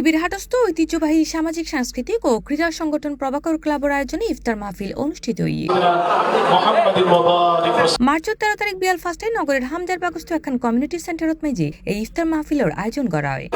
ডিবির হাটস্থ ঐতিহ্যবাহী সামাজিক সাংস্কৃতিক ও ক্রীড়া সংগঠন প্রভাকর ক্লাবের আয়োজনে ইফতার মাহফিল অনুষ্ঠিত মার্চ 13 তারিখ বিয়াল ফার্স্টে নগরের হামদার বাগস্থ একখান কমিউনিটি সেন্টারত মেজে এই ইফতার মাহফিলের আয়োজন করা হয়।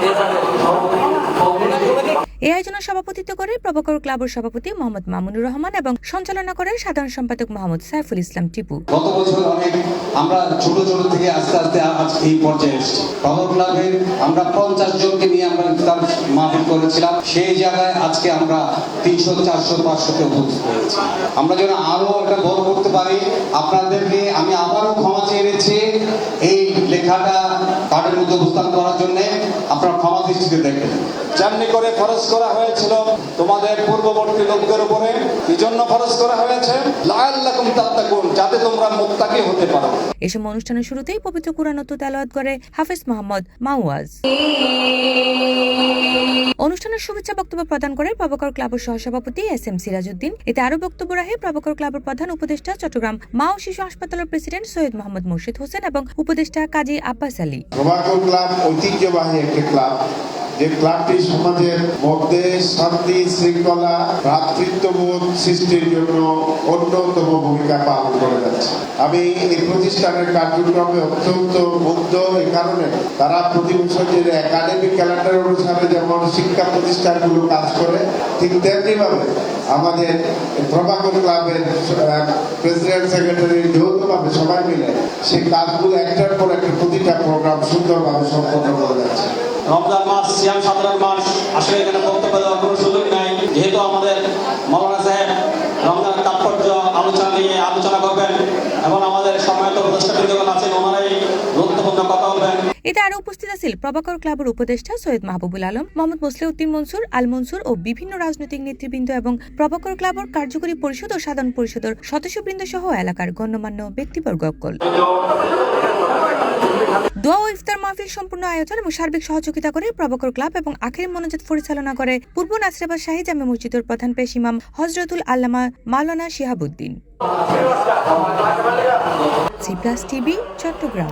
এই আয়োজনের সভাপতিত্ব করে প্রভাকর ক্লাবের সভাপতি মোহাম্মদ মামুনুর রহমান এবং সঞ্চালনা করেন সাধারণ সম্পাদক মোহাম্মদ সাইফুল ইসলাম টিপু। গত বছর অনেক আমরা ছোট ছোট থেকে আস্তে আস্তে আজ এই পর্যায়ে এসেছি। প্রভাকর ক্লাবের আমরা 50 জনকে নিয়ে আমরা ইফতার মাহফিল করেছিলাম, সেই জায়গায় আজকে আমরা 300, 400, 500 কে উপস্থিত হয়েছি। আমরা যেন আরো এটা বড় করতে পারি, আপনাদেরকে আমি আবারও ক্ষমা চেয়ে নিচ্ছি এই লেখাটা কার্ডের মধ্যে উপস্থাপন করার জন্য। আপনারা ক্ষমা দৃষ্টিতে দেখবেন। যেমনি করে খরচ করা হয়েছিল তোমাদের পূর্ববর্তী লোকদের উপরে, এই জন্য খরচ করা হয়েছে লাআল্লাকুম তাত্তাকুন, যাতে তোমরা মুত্তাকি হতে পারো। এই সময় অনুষ্ঠানের শুরুতেই পবিত্র কুরআন তেলাওয়াত করে হাফেজ মোহাম্মদ মাওয়াজ। অনুষ্ঠানের শুভেচ্ছা বক্তব্য প্রদান করে প্রভাকর ক্লাবের সহসভাপতি এস.এম. সিরাজউদ্দিন। এতে আরো বক্তব্য রাখে প্রভাকর ক্লাবের প্রধান উপদেষ্টা চট্টগ্রাম মা ও শিশু হাসপাতালের প্রেসিডেন্ট সৈয়দ মোহাম্মদ মুর্শিদ হোসেন এবং উপদেষ্টা কাজী আব্বাস আলী। প্রভাকর ক্লাব ঐতিহ্যবাহী একটি ক্লাব, যে ক্লাবটি সমাজের মধ্যে শান্তি, শৃঙ্খলা, ভ্রাতৃত্ববোধ সৃষ্টির জন্য অন্যতম ভূমিকা পালন করে যাচ্ছে। আমি এই প্রতিষ্ঠানের কার্যক্রমে অত্যন্ত মুগ্ধ এই কারণে, তারা প্রতি বছর যে একাডেমিক ক্যালেন্ডার অনুসারে যেমন শিক্ষা প্রতিষ্ঠানগুলো কাজ করে, ঠিক তেমনি ভাবে আমাদের প্রভাকর ক্লাবের প্রেসিডেন্ট সেক্রেটারি যৌথভাবে সবাই মিলে সেই কাজগুলো একটার পর একটা প্রতিটা প্রোগ্রাম সুন্দরভাবে সম্পন্ন করে যাচ্ছে। রমজান মাস, সিয়াম সাধারণ মাস, আসলে এখানে বক্তব্য দেওয়ার কোনো সুযোগ নাই, যেহেতু আমাদের মৌলানা সাহেব রমজানের তাৎপর্য আলোচনা করবেন এবং আমাদের সম্মানিত উপদেষ্টাবৃন্দগণ আছেন, ওনারাই গুরুত্বপূর্ণ কথা বলবেন। এতে আরো উপস্থিত আছেন প্রভাকর ক্লাবের উপদেষ্টা সৈয়দ মাহবুবুল আলম, মোহাম্মদ মুসলিউদ্দিন মনসুর, আল মনসুর ও বিভিন্ন রাজনৈতিক নেতৃবৃন্দ এবং প্রভাকর ক্লাবের কার্যকরী পরিষদ ও সাধারণ পরিষদের সদস্যবৃন্দ সহ এলাকার গণ্যমান্য ব্যক্তিবর্গ। দোয়া ও ইফতার মাহফিল সম্পূর্ণ আয়োজন এবং সার্বিক সহযোগিতা করে প্রভাকর ক্লাব এবং আখির মোনাজাত পরিচালনা করে পূর্ব নাসিরাবাদ শাহী জামে মসজিদের প্রধান পেশ ইমাম হযরতুল আল্লামা মাওলানা শিহাবুদ্দিন। সি+ টিভি, চট্টগ্রাম।